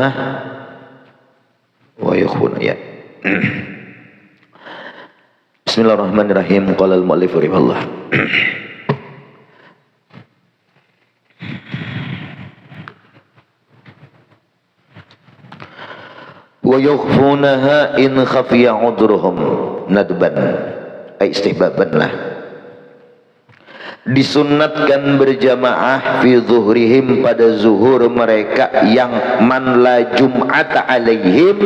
Hah? Wa yakhfuna ya. Bismillahirrahmanirrahim. Qala al-mu'allif rahimahullah. Wa yakhfunaha in khafiya udruhum nadban ay istihbaban lah. Disunnatkan berjamaah fi zuhrihim pada zuhur mereka yang man la jum'ata alaihim,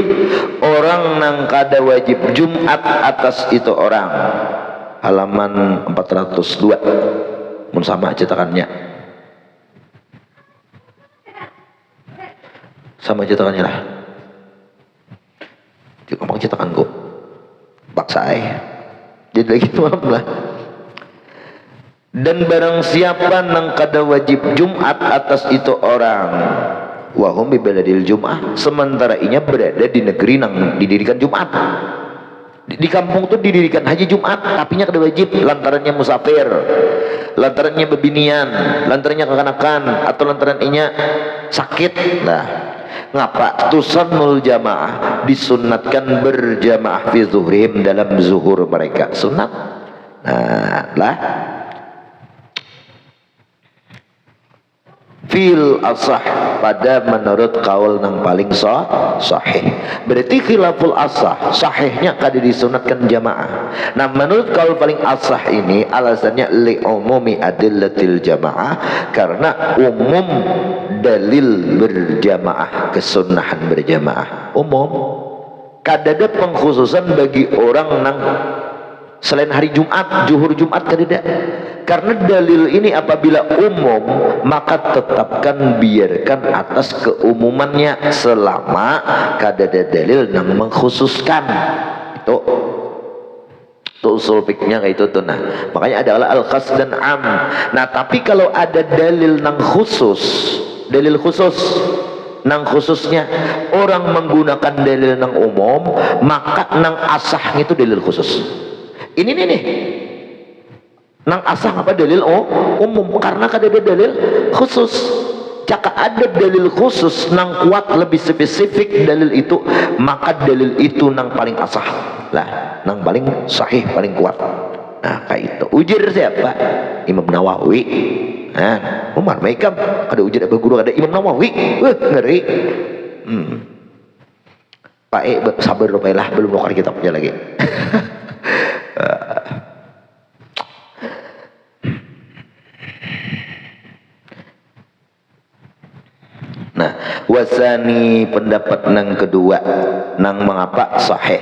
orang nang kada wajib Jumat atas itu orang. Halaman 402 mun sama cetakannya, sama cetakannya lah. Gampang cetakan kok paksa jadi lagi malam lah. Dan barang siapa nang kada wajib Jumat atas itu orang, wahum bi baladil Jum'ah, sementara inya berada di negeri nang didirikan Jumat. Di kampung tuh didirikan haji Jumat, tapi nya kada wajib lantarannya musafir, lantarannya bebinian, lantarannya kekanakan, atau lantaran inya sakit. Nah, ngapa tusannul jamaah, disunnatkan berjamaah fi zuhrihim dalam zuhur mereka, sunat. Nah lah, fil asah, pada menurut kaul nang paling sahih. Berarti khilaful asah, sahihnya kada disunatkan jamaah. Nah menurut kaul paling asah ini alasannya li umumi adillatil jamaah, karena umum dalil berjamaah, kesunahan berjamaah umum, kada ada pengkhususan bagi orang nang selain hari Jumat, zuhur Jumat kada ada. Karena dalil ini apabila umum, maka tetapkan biarkan atas keumumannya selama kada ada dalil yang mengkhususkan. Itu usul fikihnya kayak itu tuh. Nah, makanya adalah al-khas dan am. Nah, tapi kalau ada dalil nang khusus, dalil khusus nang khususnya orang menggunakan dalil nang umum, maka nang asahnya itu dalil khusus. Ini nih nang asah apa dalil umum, karena kada ada dalil khusus. Jika ada dalil khusus nang kuat lebih spesifik dalil itu, maka dalil itu nang paling asah lah, nang paling sahih, paling kuat. Nah kayak itu ujar siapa? Imam Nawawi. Nah, Umar Maikam ada ujar apa guru, ada Imam Nawawi. Ngeri. Pak sabar lah, belum buka kitabnya lagi. Nah, wasani pendapat nang kedua, nang mengapa sahih.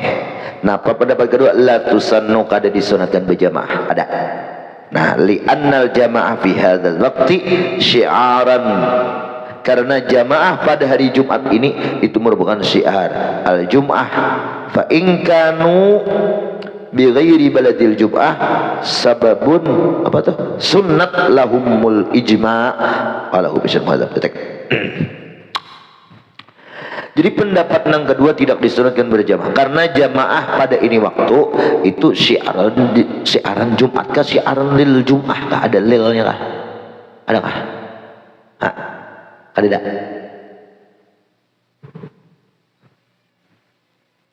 Nah, apa pendapat kedua? La tusannu, kada disunatkan berjamaah. Ada. Nah, li annal jamaah fi hadzal waqti syi'aran, karena jamaah pada hari Jumat ini itu merupakan syiar al Jum'ah. Fa in kanu bi ghairi baladil Jum'ah sababun apa tuh? Sunnat lahumul ijma' walahu bisyar madzhab. Jadi pendapat yang kedua tidak disunatkan berjamaah karena jamaah pada ini waktu itu syiaran Jumat kah, syiaran lil Jum'ah kah, ada lilnya kah, ada kah? Ada tak?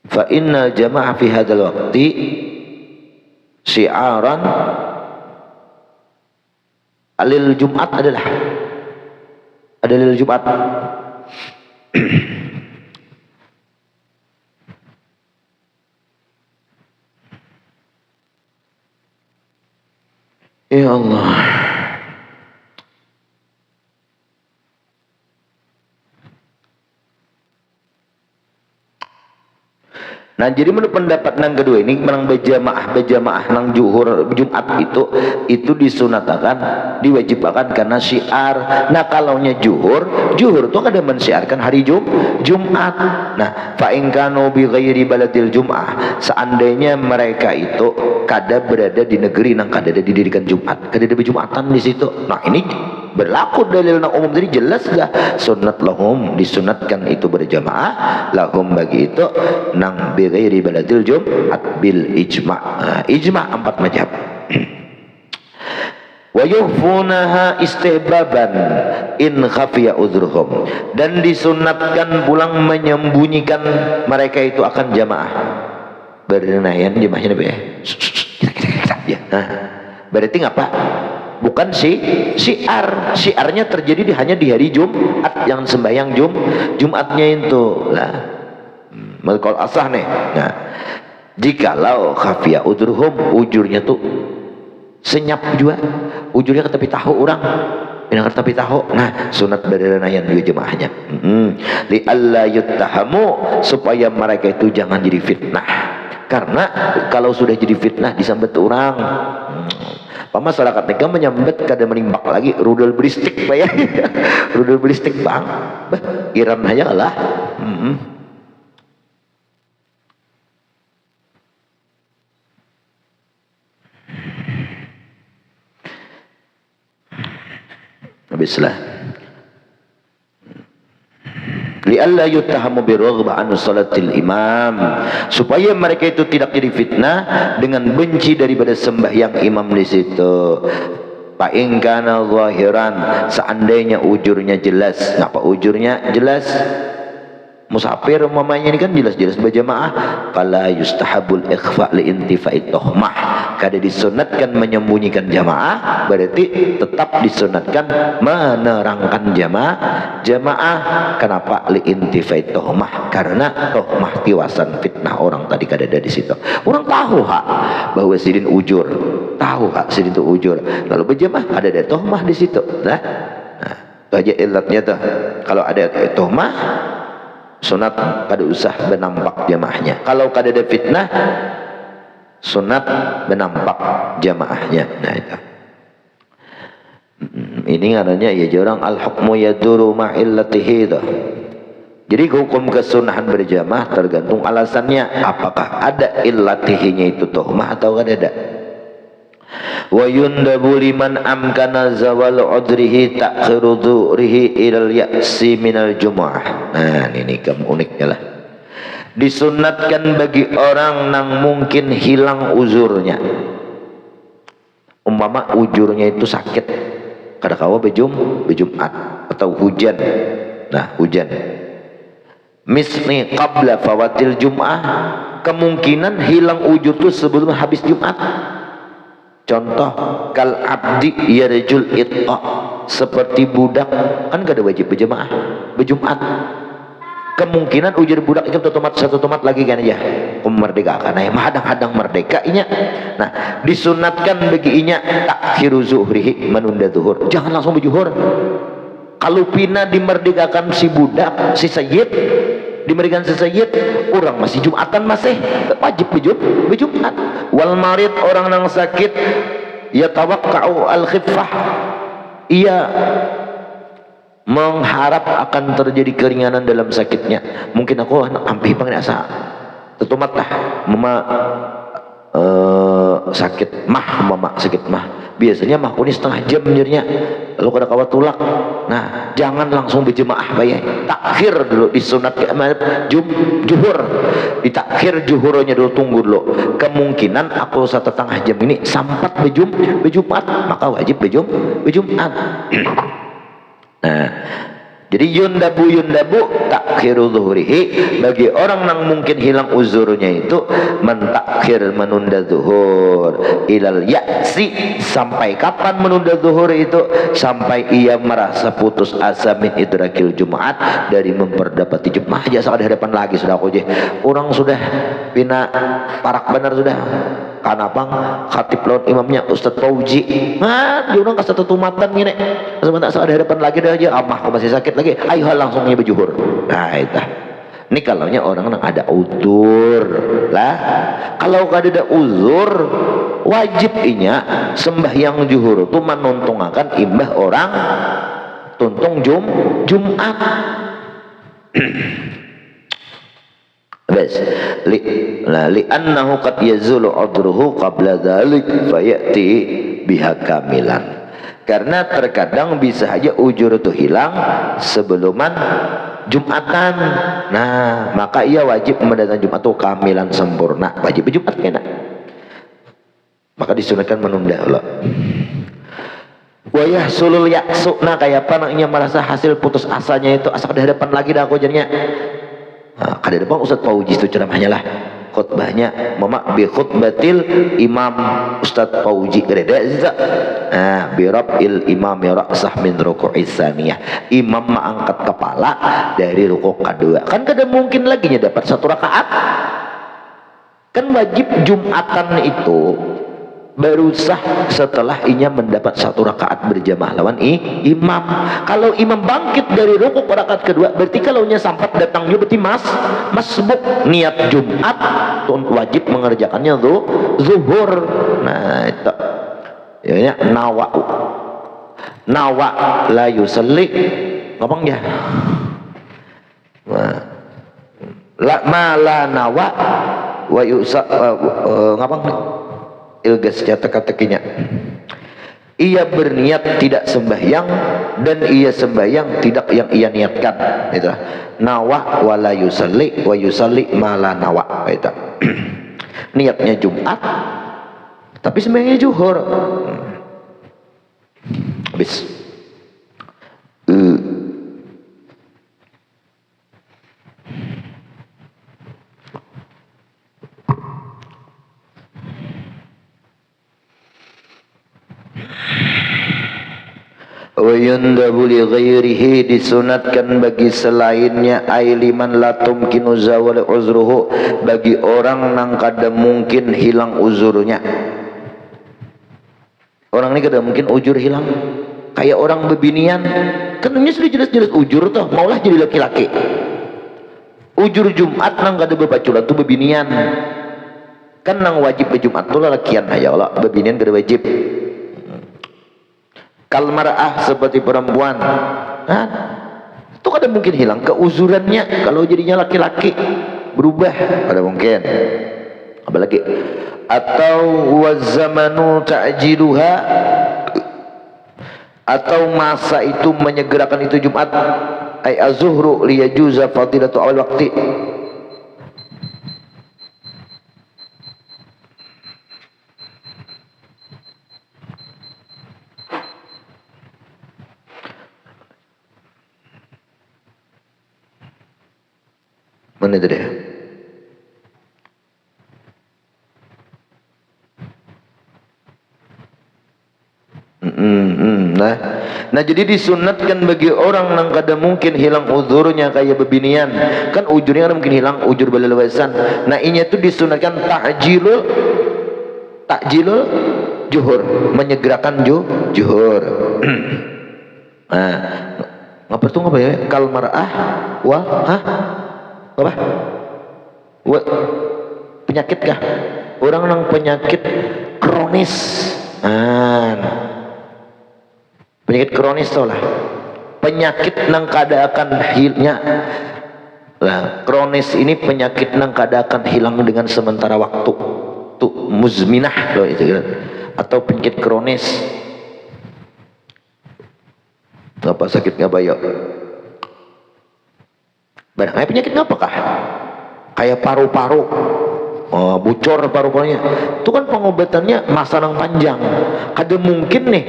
Fa inna jamaah fi hadzal waqti syiaran lil Jumat, adalah ada lil Jumat. Ya Allah. Nah jadi menurut pendapat nang kedua ini menang berjamaah nang zuhur Jumat itu disunatakan, diwajibkan karena syiar. Nah kalaunya zuhur tuh kada mensiarkan hari Jumat. Nah fa in kanu bi ghairi baladil Jum'ah, seandainya mereka itu kada berada di negeri nang kada ada didirikan Jumat, kada ada berjumatan di situ. Nah ini berlaku dalil nang umum tadi, jelas dah sunnat lahum, disunatkan itu berjamaah lahum bagi itu nang bi ghairi baladil Jum'at bil ijma'. Ijma' 4 mazhab. wa yuhfunaha istihbaban in khafiya udhruhum, dan disunatkan pulang menyembunyikan mereka itu akan jamaah. Bernayan jamaahnya Nabi ya. Kita. Ya. Nah, berarti ngapa? Bukan syiarnya terjadi hanya di hari Jumat, yang sembahyang Jumatnya itu lah. Kalau asah nih. Nah, jikalau khafiya udhruhum, ujurnya tuh senyap juga, ujurnya ke tepi tahu orang, yang ke tepi tahu. Nah, sunat beranayan juga jemaahnya. Li alla yuttahamu, supaya mereka itu jangan jadi fitnah. Karena kalau sudah jadi fitnah disambet orang, masyarakat mereka menyambet kada menimbak lagi rudal beristik pak ya. Rudal beristik bang, Iran aja lah. Habislah. Li'alla yuttahamu biraghbah an salatil imam, supaya mereka itu tidak jadi fitnah dengan benci daripada sembahyang imam di situ. Fa in kana zahiran, seandainya ujurnya jelas. Ngapa ujurnya jelas? Musafir umpamanya ini kan jelas-jelas berjamaah, fala yustahabul ikhfa li intifa'it tuhmah, kada disunatkan menyembunyikan jamaah, berarti tetap disunatkan menerangkan jamaah. Kenapa? Li intifa'it tuhmah, karena tuhmah tiwasan fitnah orang tadi kada ada di situ. Orang tahu bahwa sidin ujur, tahu sidin itu ujur, lalu berjamaah ada tuhmah di situ. Nah, itu aja ilatnya tuh. Kalau ada tuhmah, sunat kada usah benampak jamaahnya. Kalau kada ada fitnah, sunat benampak jamaahnya. Nah itu. Ini ngarannya ya orang al-hukmu yaduru ma'illatihi itu. Jadi hukum kesunahan berjamaah tergantung alasannya. Apakah ada illatihinya itu tuhmah atau kada ada. Wa yundabu liman amkana zawal udrihi ta'khiru dhuhrihi ilal ya'si minal jumu'ah. Nah ini uniknya lah. Disunatkan bagi orang yang mungkin hilang uzurnya. Umpama ujurnya itu sakit, kada kawa bejumat atau hujan. Nah hujan misni qabla fawatil jum'ah, kemungkinan hilang ujur itu sebelum habis Jumat. Contoh, kal abdi yarjul itqa, seperti budak kan gak ada wajib berjamaah berjumat. Kemungkinan ujur budak itu satu tomat lagi kan aja memerdekakan, nah hadang-hadang merdeka inya. Nah disunatkan bagi inya takhiru zuhrihi, menunda zuhur, jangan langsung berjuhur. Kalau pina dimerdekakan si budak, si sayyid dimerdekakan si sayyid, orang masih jumatan masih wajib berjumat. Wal marid, orang yang sakit, ya tawakka'u al khiffah, ia mengharap akan terjadi keringanan dalam sakitnya. Mungkin aku ampih panggil asa tetumat lah mama sakit mah, biasanya mah kuning setengah jam nyerinya, lalu kada kawat tulak. Nah jangan langsung berjemaah bayai, takhir dulu, disunat juhur, ditakhir juhurnya dulu, tunggu dulu. Kemungkinan aku 1,5 jam ini sampat berjumat, maka wajib berjumat. Nah jadi yundabu takhiru zuhrihi, bagi orang yang mungkin hilang uzurnya itu mentakhir, menunda zuhur ilal ya'si. Sampai kapan menunda zuhur itu? Sampai ia merasa putus asa min idrakil jumat, dari memperdapati jumat. Aja saat hadapan lagi sudah aku je, orang sudah bina parak benar sudah kanapang khatib lawan imamnya Ustadz Fauji. Nah dia orang kasih tumatan gini, sebentar saat hadapan lagi dah aja, amah aku masih sakit lagi, ayo langsungnya berjuhur. Nah itu ini kalaunya orang yang ada uzur lah. Kalau kada ada uzur, wajib inya sembahyang juhur itu menuntungakan imbah orang tuntung Jumat. Bas li annahu qad yazulu udruhu qabla dzalik fayati biha kamilan, karena terkadang bisa aja ujur itu hilang sebelum Jumatan. Nah maka ia wajib mendatangi Jumat itu kamilan sempurna, wajib Jumat kena, maka disunatkan menunda Allah. Wayah sulul yaksu, nah kayak apa naknya merasa hasil putus asanya itu asa ke hadapan lagi dah aku jadinya. Nah, ke depan Ustadz Fauji itu ceramahnya lah, khutbahnya mama bi khutbatil imam Ustadz Fauji gereda ziza. Nah, bi rab'il imam ra'sah min ruku'is saniyah, imam mengangkat kepala dari rukuk kedua. Kan kada mungkin lagi nya dapat satu rakaat. Kan wajib Jumatan itu baru sah setelah inya mendapat satu rakaat berjamaah lawan imam. Kalau imam bangkit dari rukuk rakaat kedua, berarti kalau nya sampai datangnya berarti masbuk niat Jumat wajib mengerjakannya zuhur. Nah itu ya nawa la yusalli ngomong ya la nawa wa yusa ngapang ilgas teka-tekinya, ia berniat tidak sembahyang dan ia sembahyang tidak yang ia niatkan, itu nawa wala yusalli wa yusalli mala nawa, itu niatnya Jumat tapi sembahyangnya zuhur. Habis wa yundabu li ghairihi, disunatkan bagi selainnya, ay liman la tumkinu zawal uzruhu, bagi orang nang kada mungkin hilang uzurnya. Orang ini kada mungkin ujur hilang, kayak orang bebinian kan ini sudah jelas-jelas ujur toh, maulah jadi laki-laki. Ujur Jumat nang kada bebaculan tuh bebinian, kan nang wajib Jumat tuh lakian ya Allah, bebinian kada wajib. Kal mar'ah, seperti perempuan, nah, itu kada mungkin hilang keuzurannya. Kalau jadinya laki-laki berubah kada mungkin. Apalagi atau wazamanu ta'jiluha, atau masa itu menyegerakan itu Jumat, ay az-zuhru liyajuza fadilatu awal waqti. Mana itu dia? Nah jadi disunatkan bagi orang yang kada mungkin hilang uzurnya kayak bebinian, kan ujurnya kada mungkin hilang, ujur balalawasan. Nah ini tuh disunatkan ta'jilul juhur, menyegerakan juhur. Nah ngapa tuh ngapa ya? Kal mar'ah wa apa? Penyakit kah? Orang nang penyakit kronis. Penyakit kronis tuh lah. Penyakit nang kada akan hilangnya. Lah, kronis ini penyakit nang kada akan hilang dengan sementara waktu. Tuh muzminah loh itu kan. Atau penyakit kronis. Ngapa sakit ngabayo? Barangkali penyakit ngapakah? Kayak paru-paru, bocor paru-parunya. Itu kan pengobatannya masa yang panjang. Kada mungkin nih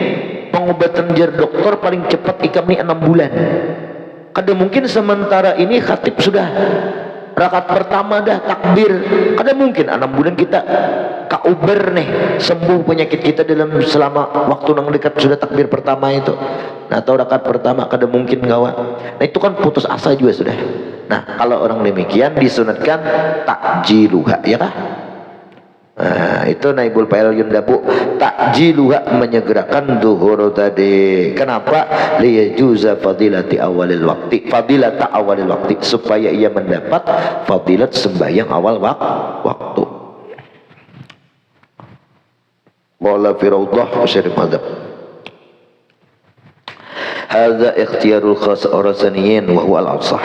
pengobatan jar dokter paling cepat ikam nih 6 bulan. Kada mungkin sementara ini khatib sudah rakaat pertama dah takbir. Kada mungkin 6 bulan kita kauber nih sembuh penyakit kita dalam selama waktu yang dekat sudah takbir pertama itu. Nah, atau rakaat pertama kada mungkin gawa. Nah itu kan putus asa juga sudah. Nah kalau orang demikian disunatkan takjiluha, ya kah? Nah itu naibul fa'il yundabu takjiluha, menyegerakan zuhur tadi. Kenapa? Liyajuza fadilati awalil waqti, fadilata awalil waqti, supaya ia mendapat fadilat sembahyang awal waktu. Wala firaudah syarif madhab. Hadza ikhtiyarul khas orasaniyin wa huwa al-asah.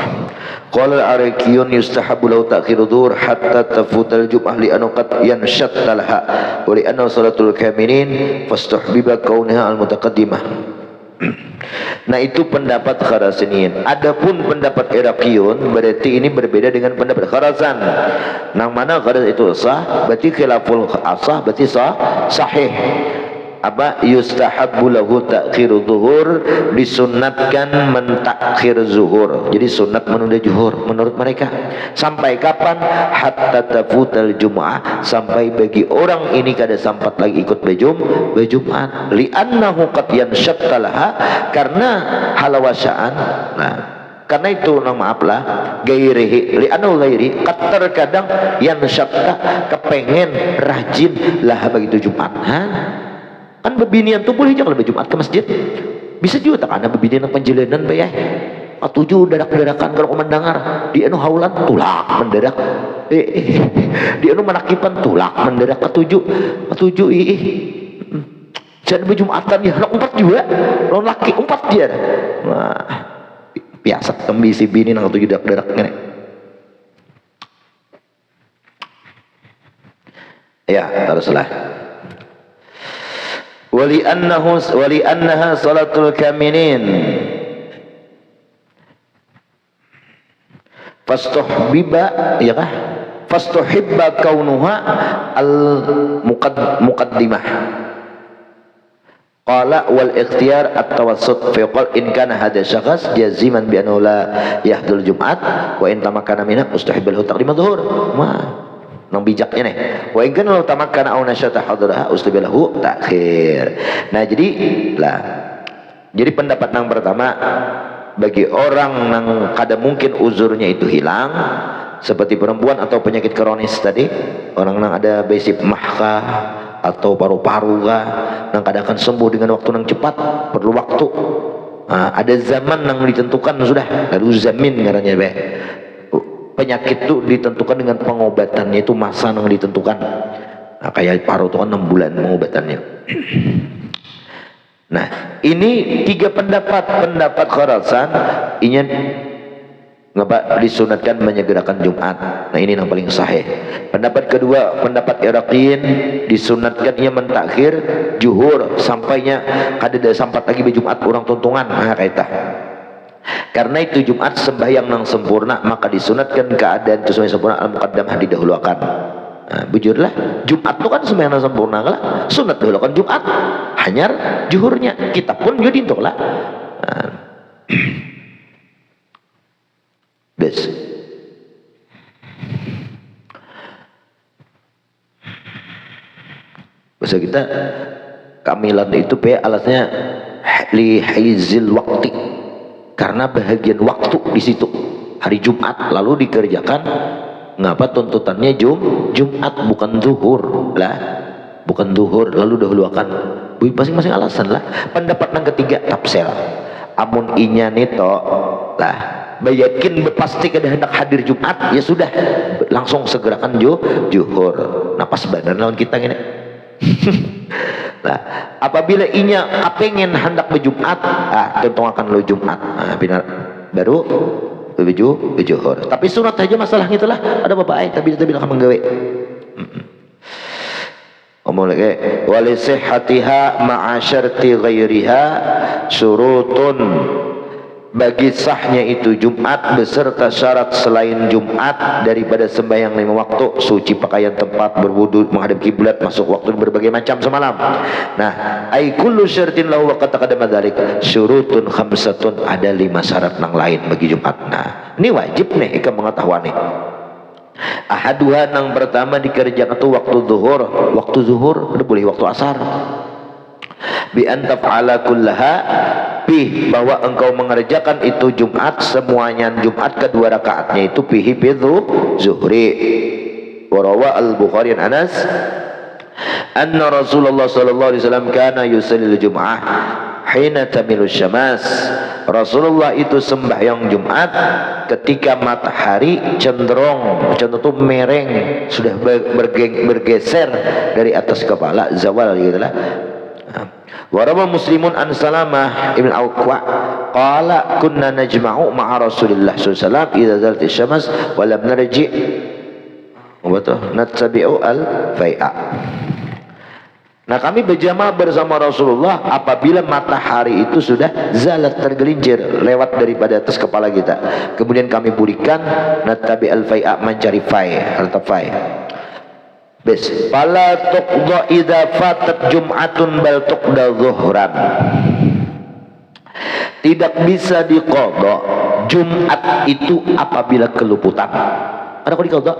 Qala al-arikiyun yustahabu lahu ta'khiru dhuhr hatta tafutal jum'ah li anna qad yanshatta laha wa li anna salatul kamilin fastuhbiba kaunha al-mutaqaddimah. Nah itu pendapat Kharasaniyin. Adapun pendapat Iraqiyun berarti ini berbeda dengan pendapat Kharazan. Nang mana Kharazan itu sah, berarti khilaful asah berarti sahih. apa yustahabbu lahu ta'khir zuhur, disunnatkan mentakhir zuhur. Jadi sunat menunda zuhur menurut mereka. Sampai kapan? Hatta tafutal jumu'ah, sampai bagi orang ini kada sempat lagi ikut berjumat. Li'annahu qad yanshattalaha, karena halawasaan. Nah, karena itu maaf lah, gairihi li'annahu gairi qad terkadang yanshatta, kepengen rajin lah begitu Jumatan. Kan bebinian tuh boleh jangan lebih Jumat ke masjid. Bisa juga tak ada bebinian yang penjelanan bayah. Atuju dadak-dadakan kalau komandangar di anu haulan tulak mendadak. Di anu manakipan tulak mendadak atuju ih. Jangan berjumatan ya, anak 4 juga. Lawan laki 4 dia. Wah, biasa tembisi bini nang atuju dadak-dadak ngene. Ya, teruslah. Wali'annaha salatul kaminin fastuhibba, ya kah? Fastuhibba kaunuha al muqaddimah. Qala wal ikhtiyar at-tawassut fi qal in kana hadha syakhs jaziman bi annahu la yahdul jum'at wa in tamakkana minha mustahibul taqdim adh-dhuhur. Nang bijaknya nih, wa in kana tamakkana aw nasyata hadraha ustibilahu takhir. Nah, jadi pendapat yang pertama, bagi orang yang kada mungkin uzurnya itu hilang, seperti perempuan atau penyakit kronis tadi, orang yang ada basic mahkah atau paru-paru kah, yang kada akan sembuh dengan waktu yang cepat, perlu waktu. Nah, ada zaman yang ditentukan sudah, lalu zamin ngarannya be. Penyakit itu ditentukan dengan pengobatannya, itu masa yang ditentukan. Nah, kayak paru itu kan 6 bulan pengobatannya. Nah, ini 3 pendapat Khurasan ini disunatkan menyegerakan Jumat. Nah, ini yang paling sahih. Pendapat kedua, pendapat Iraqin, disunatkan ia mentakhir zuhur sampainya kada sampat lagi berjumat orang tuntungan. Nah, kaitah. Karena itu Jumat sembahyang yang sempurna, maka disunatkan keadaan itu sembahyang sempurna al-muqaddamah didahulukan. Nah, bujurlah Jumat itu kan sembahyang yang sempurna lah, sunat dahulukan Jumat, hanyar zuhurnya. Kita pun jadi untuk lah. Nah. Bes. Bahasa kita kamilan itu alatnya li haizil waqti. Karena bahagian waktu di situ hari Jumat lalu dikerjakan, ngapa tuntutannya Jumat bukan zuhur lah, bukan zuhur lalu dahulukan. Masing-masing alasan lah. Pendapat yang ketiga tafsir, amun inya nito lah bayakin pasti kada hendak hadir Jumat, ya sudah langsung segerakan zuhur. Nah, pas benar lawan kita gini. Nah, apabila inya kepengen hendak berjumat, tentu akan lo Jumat. Nah, benar baru zuhur. Tapi sunat saja masalah itulah. Ada bapak tapi kita bilang menggawe. Omong lagi wali sihhatiha ma'a syarti ghairiha syurutun, bagi sahnya itu Jumat beserta syarat selain Jumat daripada sembahyang 5 waktu, suci pakaian tempat, berwudu, menghadap kiblat, masuk waktu berbagai macam semalam. Nah, ai kullu syartin lahu wa qad taqaddama dzalik syurutun khamsatun, ada 5 syarat yang lain bagi Jumat. Nah, ini wajib nih ikam mengetahui nih. Ahaduha, yang pertama dikerjakan itu waktu zuhur, udah boleh waktu asar. Bi antaf ala kullaha pih, bahwa engkau mengerjakan itu Jumat semuanya, Jumat kedua rakaatnya itu pihi bidhu zuhri. Warawa al-Bukhari an Anas anna Rasulullah sallallahu alaihi wasallam kana yusallil Jum'ah hina tamilu syamas. Rasulullah itu sembahyang Jumat ketika matahari cenderung mereng, sudah bergeser dari atas kepala, zawal gitu lah. Warawa Muslimun an Salamah ibn Al-Aqwa qala kunna najma'u ma'a Rasulillah sallallahu alaihi wasallam idza zalatis syams wa lam narji nattabi'u al-fai'a. Nah, kami berjamaah bersama Rasulullah apabila matahari itu sudah zalat, tergelincir lewat daripada atas kepala kita. Kemudian kami pulihkan nattabi al-fai'a, mencari fai, harta fai. Bes, fala tuqda idza fatat jum'atun bal tuqda zuhran. Tidak bisa diqadha Jumat itu apabila keluputan. Ada kok diqadha.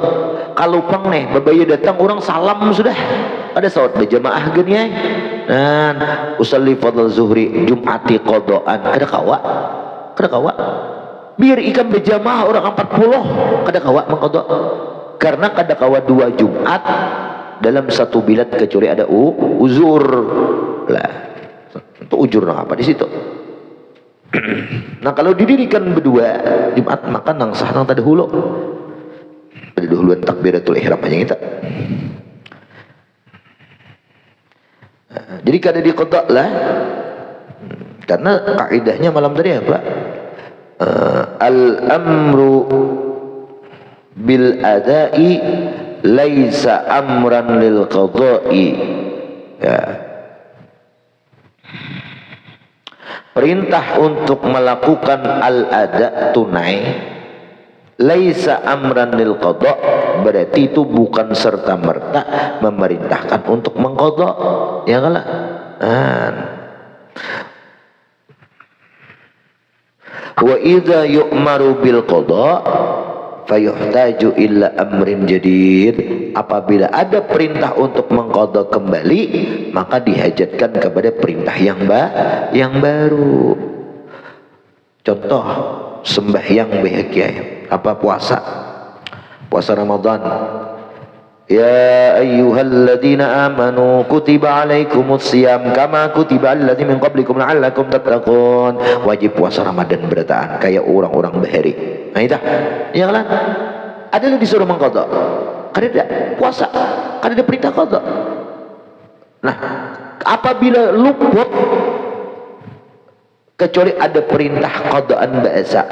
Kalau pang nih babaya datang orang salam sudah. Ada salat berjamaah geuning aya. Dan usalli fadl zuhri Jum'ati qadaan. Kada kawa. Kada kawa. Biar ikan berjamaah orang 40 kada kawa mangqadha. Karena kada kawa 2 Jumat dalam satu bilad kecuali ada uzur lah. Itu ujur apa di situ. Nah kalau didirikan berdua Jumat maka nang sah nang tadahulu. Pada dahuluan takbiratul ihram aja kita. Jadi kada diqadha lah. Karena kaidahnya malam tadi apa? Al-amru bil adai laisa amran lil qada'i. Ya. Perintah untuk melakukan al-ada tunai laisa amran lil qada, berarti itu bukan serta merta memerintahkan untuk mengqadha. Ya kalah. Wa idza yu'maru bil qada fayuhtaju illa amrin jadid. Apabila ada perintah untuk mengqadha kembali maka dihajatkan kepada perintah yang baru. Contoh sembahyang bahagia apa puasa Ramadan. Ya ayyuhalladzina amanu kutiba alaikumus syiyam kama kutiba alladzina min qablikum la'allakum tattaqun. Wajib puasa Ramadan berataan kayak orang-orang bahari. Nah itu ya kan ada yang disuruh mengqadha, kada ada puasa, kada ada perintah qadha. Nah apabila luput kecuali ada perintah qadhaan ba'sa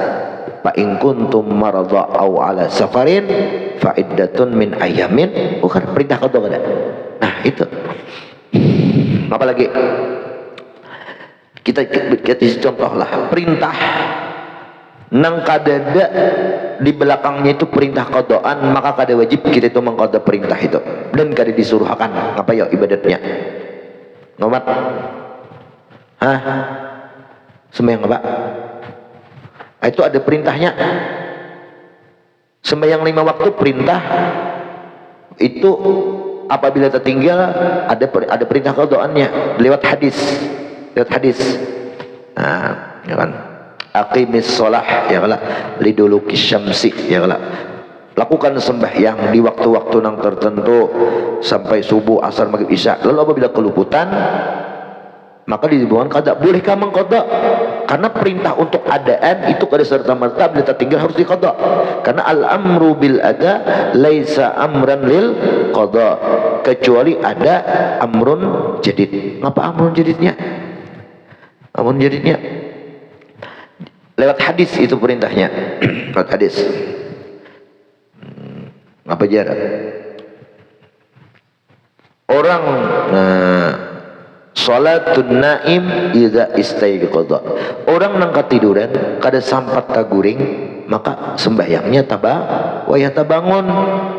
fa in kuntum maradha aw ala safarin fa iddatun min ayamin, bukan perintah qadha kada. Nah itu apalagi kita contoh lah perintah nang kadada di belakangnya itu perintah qadhaan, maka kada wajib kita itu mengqadha perintah itu dan kada disuruhkan apa ya ibadatnya ngomat sembahyang apa? Itu ada perintahnya. Sembahyang 5 waktu perintah itu apabila tertinggal ada perintah qadhaannya lewat hadis. Nah, ya kan? Aqimis shalah ya kala liduluki syamsi ya kala. Lakukan sembahyang di waktu-waktu yang tertentu sampai subuh, asar, maghrib, isya. Lalu apabila keluputan maka disebutkan qadha. Bolehkah mengqadha? Karena perintah untuk adaan itu kada serta merta bila tertinggal harus diqadha. Karena al-amru bil ada laisa amran lil qadha, kecuali ada amrun jadid. Ngapa amrun jadidnya? Amrun jadidnya lewat hadis itu perintahnya. Lewat hadis. Apa jarak? Orang salatun naim idza istayqadha. Orang nang katiduran kada sampat kaguring maka sembahyangnya wayah tabangun.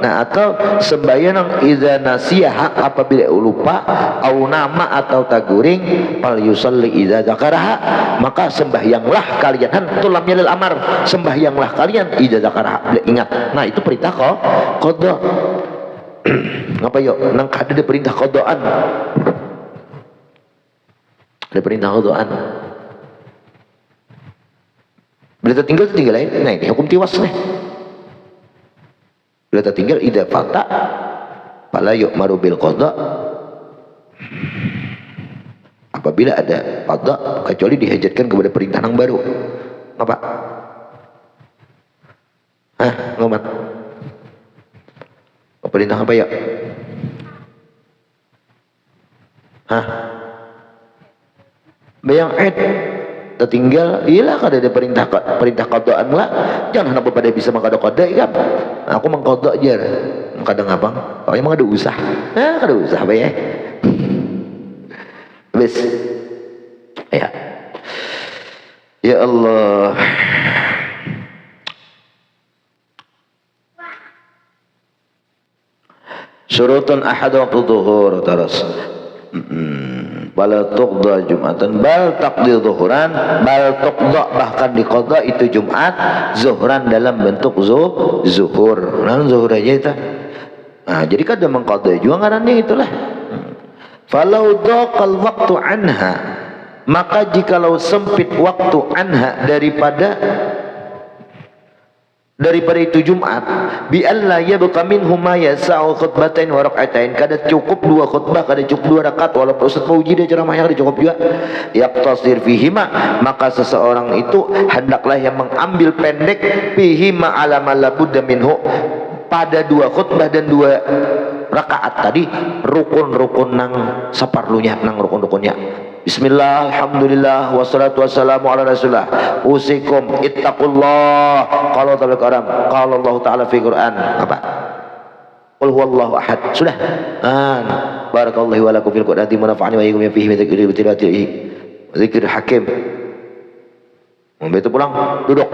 Nah atau sembahyang idza nasiha apabila lupa au nama atau taguring fal yusalli idza dzakaraha, maka sembahyanglah kalian tulamnya lil amar, sembahyanglah kalian idza dzakaraha bila ingat. Nah itu perintah qadha. Ngapa yo nang kada ada perintah qadhaan. Ada perintah qadhaan. Bila tertinggal lain. Nah ini hukum tiwas nih. Bila tertinggal idza fata fala yu'maru bil qadha. Apabila ada qadha kecuali dihajatkan kepada perintah yang baru. Apa? Ngomat. Perintah apa ya? Bayang tertinggal, iyalah kada ada perintah qadhaan lah. Jangan apa pada bisa mengqadha qadha kan. Aku mengqadha aja. Kadang abang, oh emang ada usah. Kada usah apa ya. Wis. Ya. Ya Allah. Syurutun ahad waktu zuhur terus. Bal tuqda Jumatan, bal taqdi zuhuran, bal tuqda bahkan diqada itu Jumat zuhuran dalam bentuk zuhur. Nah, zuhur aja itu. Nah, jadi kada mengqada juga ngarannya itulah. Falau daqal waktu anha, maka jikalau sempit waktu anha daripada itu Jumat, bi alla yabqa minhum ma yasa'u khutbatain wa rak'atain, kada cukup dua khutbah, kada cukup dua rakaat, walaupun Ustaz Fauji dia ceramahnya kada cukup juga. Yaqtasir fihima, maka seseorang itu hendaklah yang mengambil pendek fihima ala ma la budda minhu, pada dua khutbah dan dua rakaat tadi rukun-rukun nang saparlunya, nang rukun-rukunnya. Bismillah, alhamdulillah, wassalatu wassalamu ala rasulullah. Usikum ittaqullah. Kalau taala karam, kalau Allah taala fi Quran apa? Qul huwallahu ahad. Sudah. Barakallahu wa lakum fil Qur'an wa nafa'ani wa iyyakum fihi min dzikri hakim. Membetu pulang, duduk.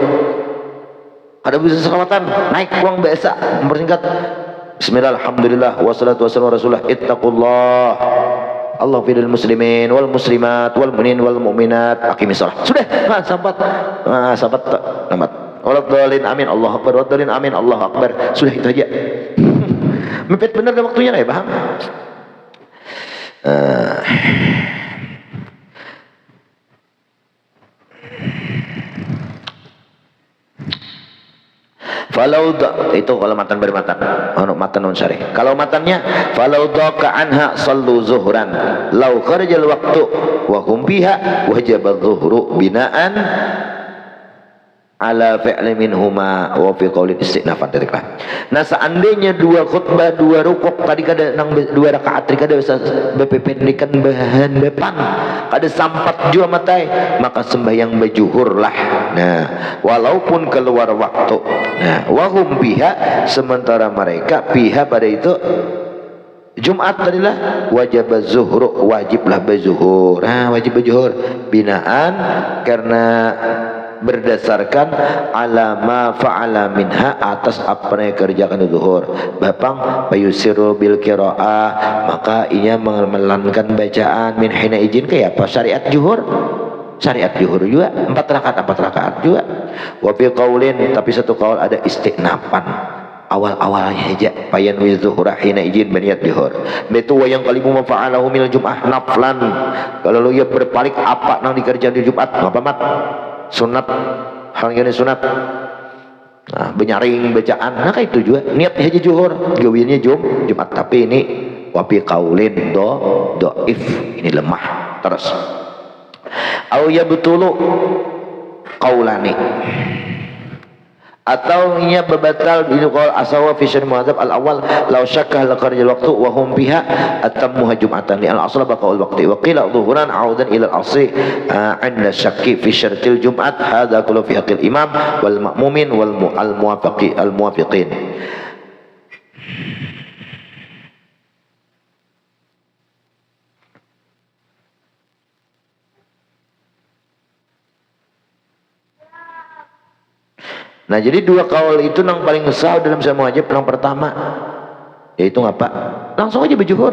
Ada bisa selamatan, naik pulang biasa, mempersingkat. Bismillah, alhamdulillah, wassalatu wassalamu ala rasulullah. Ittaqullah. Allah fidil muslimin wal muslimat wal mu'minin wal mu'minat aqimis shalah. Sudah, sampat tamat. Waladhdallin amin, Allahu akbar, waladhdallin amin, Allahu akbar. Sudah itu aja. Mepet benar dah waktunya ya, paham? Falau itu kalau matan bermatan, matan non syarih. Kalau matannya falau ka anha sallu zuhran law kharajal waqtu wa hum biha wajib adh-dhuhru binaan ala fi'li minhuma wa fi qaulin istinafan tadiklah. Nah, seandainya dua khutbah dua rukuk tadi kada nang dua rakaat tadi kada bisa bependekan bahan depan kada sampat jua matai, maka sembahyang bajuhur lah. Nah, walaupun keluar waktu. Nah, wahum biha, sementara mereka biha pada itu Jumat tadilah wajib zuhur, wajiblah bazuhur. Nah, wajib bazuhur binaan karena berdasarkan alama fa'ala minha, atas apa yang kerjakan zuhur. Bapang payusiru bil qiraah, maka ia memelankan bacaan min hina izin kayak apa syariat zuhur. Syariat zuhur juga 4 rakaat juga. Wa fi qaulin, tapi satu qaul ada istinafan. Awal-awalnya aja payan wi zuhurah hina izin berniat zuhur. Betu wayang kalimu mafa'alahu minal jum'ah naflan. Kalau lu ya berbalik apa nang dikerjakan di Jumat, apa mat? Sunat, hal ini sunat. Nah, benyaring bacaan, nah kayak itu juga niatnya aja zuhur, gawinnya Jumat, tapi ini wapi kaulin doif, ini lemah. Terus au ya betulu kaulani, atau ia berbatal ini qaul asawa fi syarh muhadzab al awal law syakka la kharajal waqtu wa hum biha atammuha jum'atan li al asla baqaul waqti wa qila dhuhuran audan ila al asri inda syakki fi syartil jum'at hadza kullu fi haqqil imam wal ma'mumin wal muwafiqin. Nah, jadi dua kaul itu nang paling sah dalam semua wajib. Yang pertama yaitu ngapa? Langsung aja berjuhur.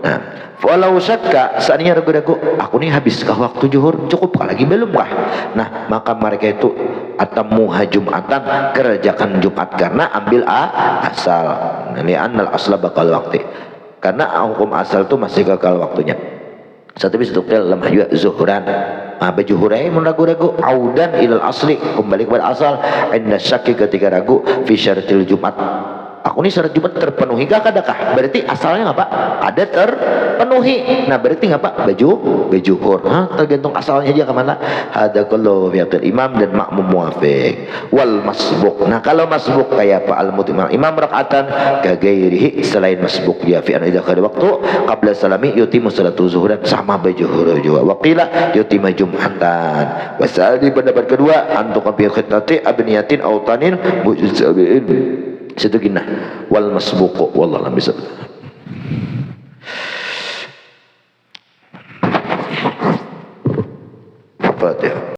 Nah, walau syakka, seandainya ragu-ragu, aku nih habiskah waktu juhur? Cukupkah lagi belum kah? Nah, maka mereka itu atamuha jum'atan, kerjakan Jumat karena ambil asal. Ini annal asla bakal waktu. Karena hukum asal itu masih kekal waktunya. Satu bisa tukil lemah juga zuhuran. Bajuhurai ragu-ragu audan ilal asli, kembali kepada asal. Inda syaki, ketika ragu fi syaratil Jumat, aku ini syarat Jumat terpenuhi kah kadakah? Berarti asalnya apa? Ada terpenuhi. Nah, berarti apa? Bajuhur. Tergantung asalnya aja kemana. Hada kullu biaqil imam dan makmum muwafiq. Wal masbuk. Nah, kalau masbuk kayak apa? Al-mutimam imam rak'atan kagairihi, selain masbuk ya fi an idza kada waktu qabla salami yutimu salatu zuhuran, sama bajuhur juga. Waqila yutima jum'atan. Wasali pendapat kedua antu bi khitati abniyatin autanin mujzabiin. Situ gina wal masbuqu wallahu a'lam bishawab.